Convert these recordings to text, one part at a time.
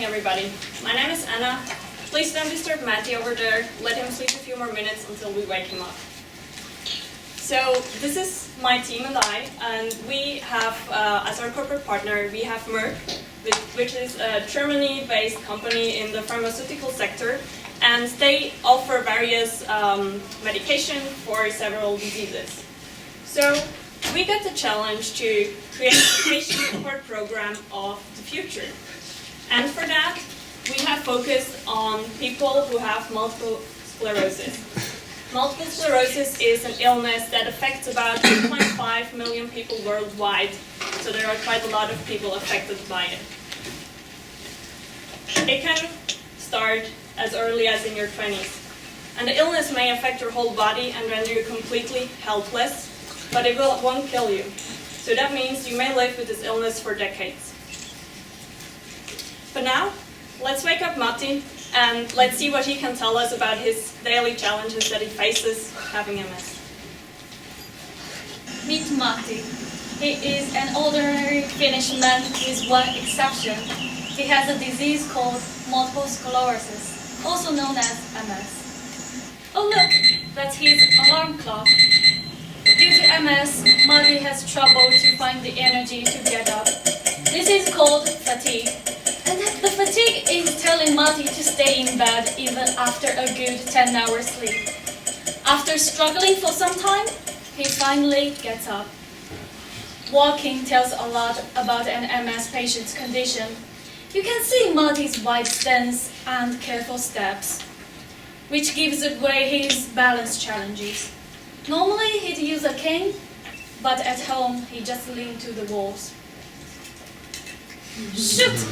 everybody. My name is Anna. Please don't disturb Matty over there. Let him sleep a few more minutes until we wake him up. So this is my team and I, and we have, as our corporate partner, we have Merck, which is a Germany-based company in the pharmaceutical sector, and they offer various medication for several diseases. So we got the challenge to create a patient support program of the future. And for that, we have focused on people who have multiple sclerosis. Multiple sclerosis is an illness that affects about 2.5 million people worldwide, so there are quite a lot of people affected by it. It can start as early as in your 20s, and the illness may affect your whole body and render you completely helpless, but it won't kill you. So that means you may live with this illness for decades. But now, let's wake up Matti and let's see what he can tell us about his daily challenges that he faces having MS. Meet Matti. He is an ordinary Finnish man with one exception. He has a disease called multiple sclerosis, also known as MS. Oh look, that's his alarm clock. Due to MS, Matti has trouble to find the energy to get up. This is called fatigue. And the fatigue is telling Matti to stay in bed even after a good 10 hours sleep. After struggling for some time, he finally gets up. Walking tells a lot about an MS patient's condition. You can see Matti's wide stance and careful steps, which gives away his balance challenges. Normally he'd use a cane, but at home he just leaned to the walls. Shoot!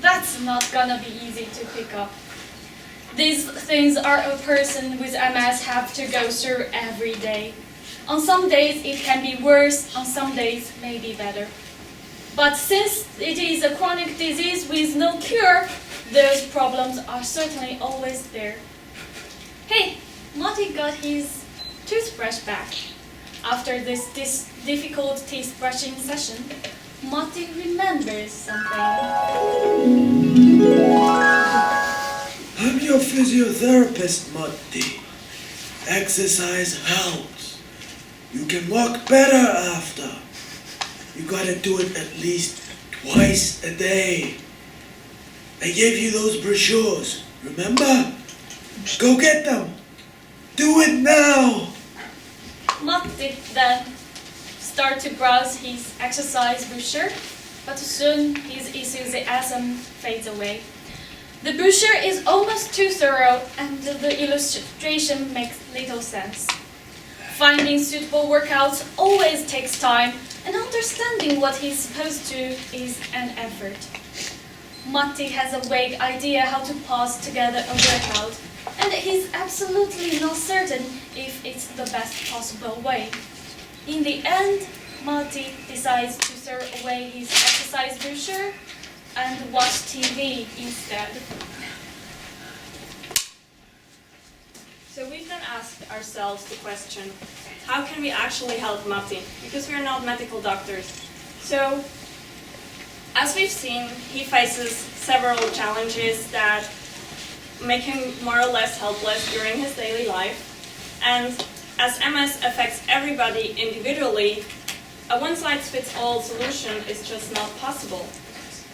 That's not gonna be easy to pick up. These things are a person with MS have to go through every day. On some days it can be worse, on some days maybe better. But since it is a chronic disease with no cure, those problems are certainly always there. Hey, Matti got his toothbrush back. After this difficult teeth brushing session, Matti remembers something. I'm your physiotherapist, Matti. Exercise helps. You can walk better after. You gotta do it at least twice a day. I gave you those brochures, remember? Go get them. Do it now. Matti then start to browse his exercise brochure, but soon his enthusiasm fades away. The brochure is almost too thorough and the illustration makes little sense. Finding suitable workouts always takes time, and understanding what he's supposed to is an effort. Matti has a vague idea how to pause together a workout, and he's absolutely not certain if it's the best possible way. In the end, Matti decides to throw away his exercise brochure and watch TV instead. So we've then asked ourselves the question, how can we actually help Matti? Because we're not medical doctors. So, as we've seen, he faces several challenges that make him more or less helpless during his daily life. And as MS affects everybody individually, a one-size-fits-all solution is just not possible.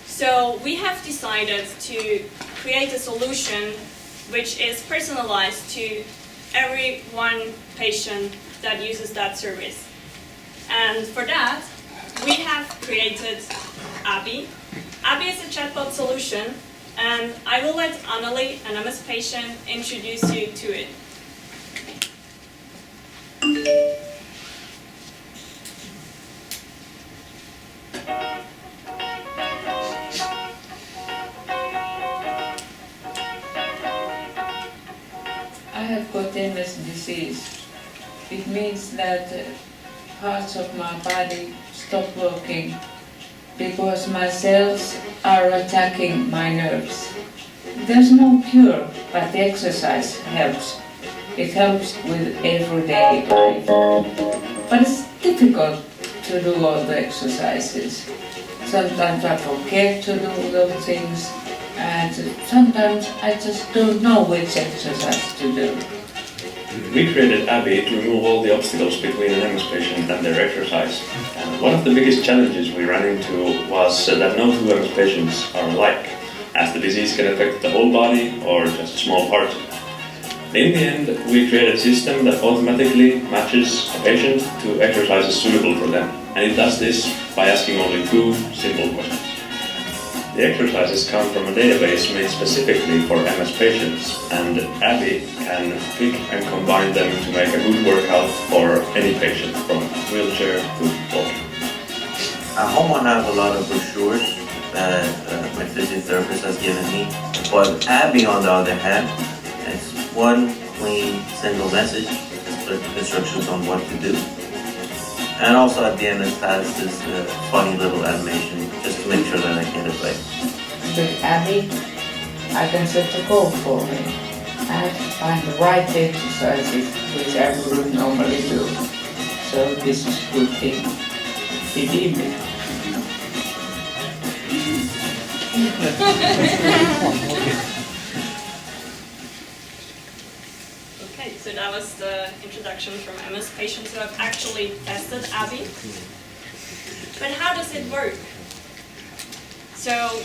So we have decided to create a solution which is personalized to every one patient that uses that service. And for that, we have created Abby. Abby is a chatbot solution, and I will let Anneli, an MS patient, introduce you to it. I have got MS disease. It means that parts of my body stop working because my cells are attacking my nerves. There's no cure, but the exercise helps. It helps with everyday life. But it's difficult to do all the exercises. Sometimes I forget to do those things, and sometimes I just don't know which exercise to do. We created Abby to remove all the obstacles between an MS patient and their exercise. And one of the biggest challenges we ran into was that no two MS patients are alike, as the disease can affect the whole body or just a small part. In the end, we created a system that automatically matches a patient to exercises suitable for them, and it does this by asking only two simple questions. The exercises come from a database made specifically for MS patients, and Abby can pick and combine them to make a good workout for any patient, from wheelchair to walking. At home I have a lot of brochures that my physiotherapist has given me, but Abby, on the other hand, it's one clean single message with instructions on what to do. And also at the end it has this funny little animation just to make sure that I get it right. With Abby, I can set a goal for me. I have to find the right exercises which I would normally do. So this is a good thing. Believe me. Okay, so that was the introduction from MS patients who have actually tested Abby. But how does it work? So,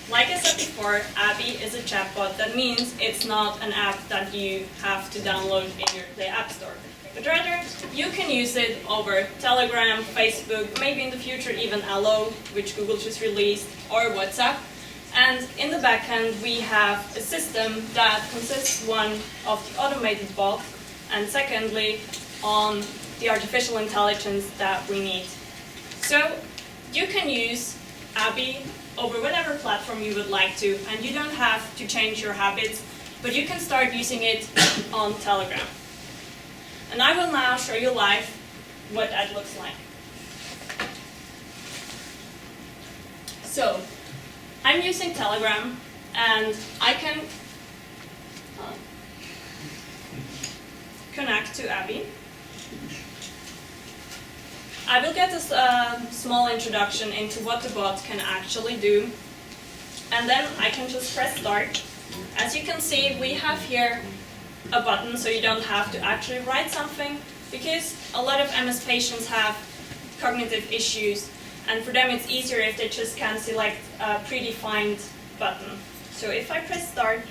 like I said before, Abby is a chatbot. That means it's not an app that you have to download in the App Store. But rather, you can use it over Telegram, Facebook, maybe in the future even Aalto, which Google just released, or WhatsApp. And in the backend, we have a system that consists, one, of the automated bot, and secondly, on the artificial intelligence that we need. So you can use Abby over whatever platform you would like to, and you don't have to change your habits, but you can start using it on Telegram. And I will now show you live what that looks like. So, I'm using Telegram, and I can connect to Abby. I will get a small introduction into what the bot can actually do, and then I can just press start. As you can see, we have here a button, so you don't have to actually write something, because a lot of MS patients have cognitive issues, and for them it's easier if they just can select a predefined button. So if I press start,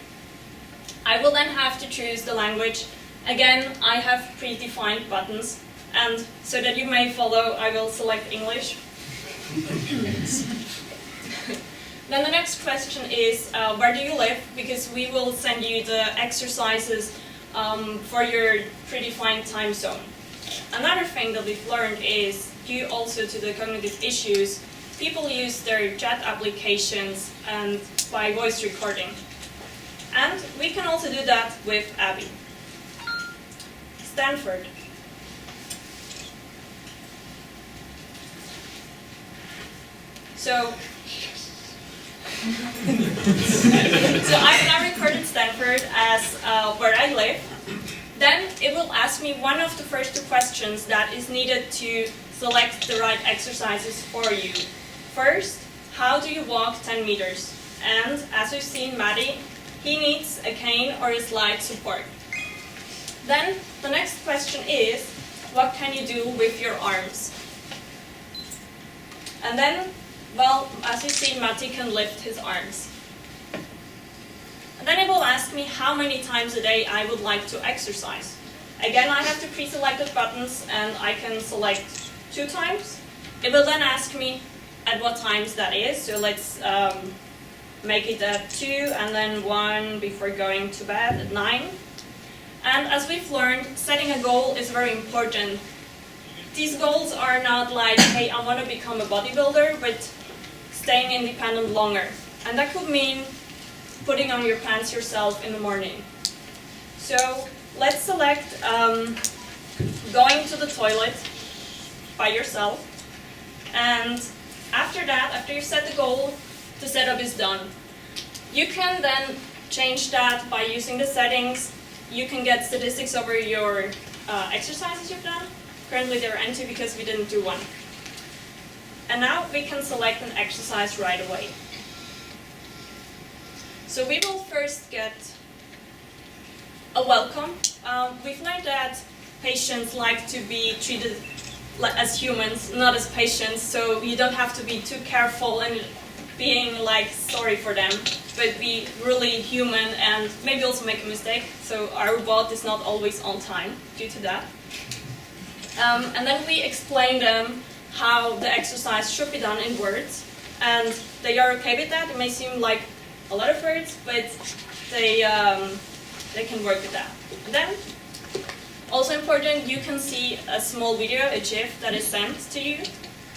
I will then have to choose the language. Again, I have predefined buttons, and so that you may follow, I will select English. Then the next question is, where do you live? Because we will send you the exercises for your predefined time zone. Another thing that we've learned is, due also to the cognitive issues, people use their chat applications and by voice recording. And we can also do that with Abby. Stanford. So I've now recorded Stanford as where I live. Then it will ask me one of the first two questions that is needed to select the right exercises for you. First, how do you walk 10 meters? And as we've seen Maddie, he needs a cane or a slide support. Then the next question is, what can you do with your arms? And then, well, as you see, Matti can lift his arms. And then it will ask me how many times a day I would like to exercise. Again, I have the pre-selected buttons, and I can select 2 times. It will then ask me at what times that is. So let's make it at 2 and then 1 before going to bed at 9. And as we've learned, setting a goal is very important. These goals are not like, hey, I want to become a bodybuilder, but staying independent longer. And that could mean putting on your pants yourself in the morning. So let's select going to the toilet by yourself. And after that, after you've set the goal, the setup is done. You can then change that by using the settings. You can get statistics over your exercises you've done. Currently they're empty because we didn't do one. And now we can select an exercise right away. So we will first get a welcome. We've learned that patients like to be treated as humans, not as patients, so you don't have to be too careful and being like sorry for them, but be really human and maybe also make a mistake. So our robot is not always on time due to that. And then we explain them how the exercise should be done in words, and they are okay with that. It may seem like a lot of words, but they can work with that. And then, also important, you can see a small video, a GIF that is sent to you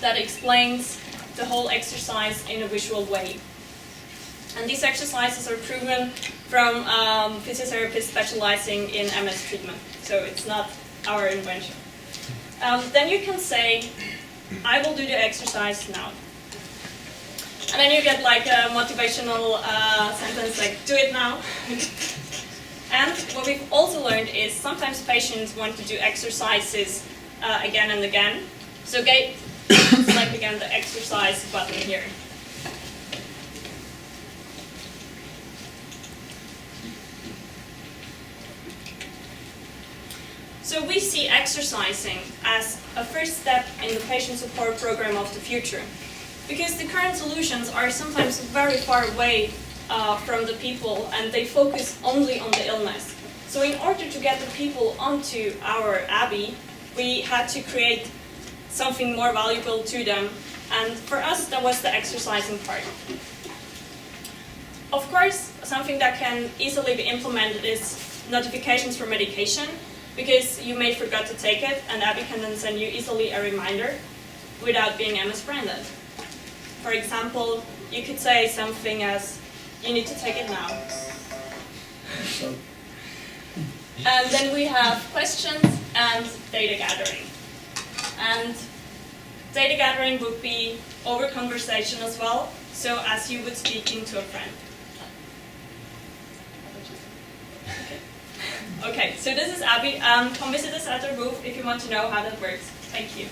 that explains the whole exercise in a visual way. And these exercises are proven from physiotherapists specializing in MS treatment, so it's not our invention. Then you can say, I will do the exercise now. And then you get like a motivational sentence like, do it now. And what we've also learned is sometimes patients want to do exercises again and again. So select again the exercise button here. So we see exercising as a first step in the patient support program of the future. Because the current solutions are sometimes very far away from the people, and they focus only on the illness. So in order to get the people onto our Abbey, we had to create something more valuable to them, and for us that was the exercising part. Of course, something that can easily be implemented is notifications for medication, because you may forget to take it, and Abbey can then send you easily a reminder without being MS branded. For example, you could say something as, you need to take it now. And then we have questions and data gathering. And data gathering would be over conversation as well, so as you would speaking to a friend. Okay, so this is Abby. Come visit us at our booth if you want to know how that works. Thank you.